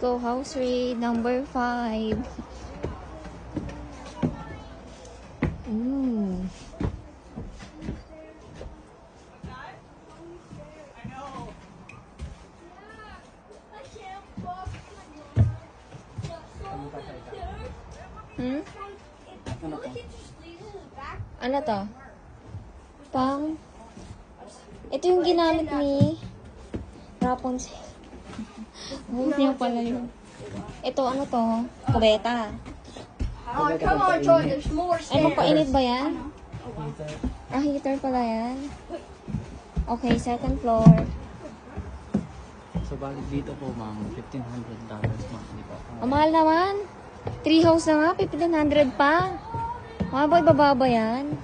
Go house raid number 5. Ano to? Ito yung ginamit ni Rapunzel. Huwag niya pala yun. Ito, ano to? Kubeta. Oh, come on, Joy. There's more Ay, stairs. magpainit ba yan? Heater pala yan. Okay, second floor. So, balik dito po, ma'am, $1,500 monthly po. Ang mahal naman. Tree house na nga, 1,500 pa. Mga boy, bababa yan.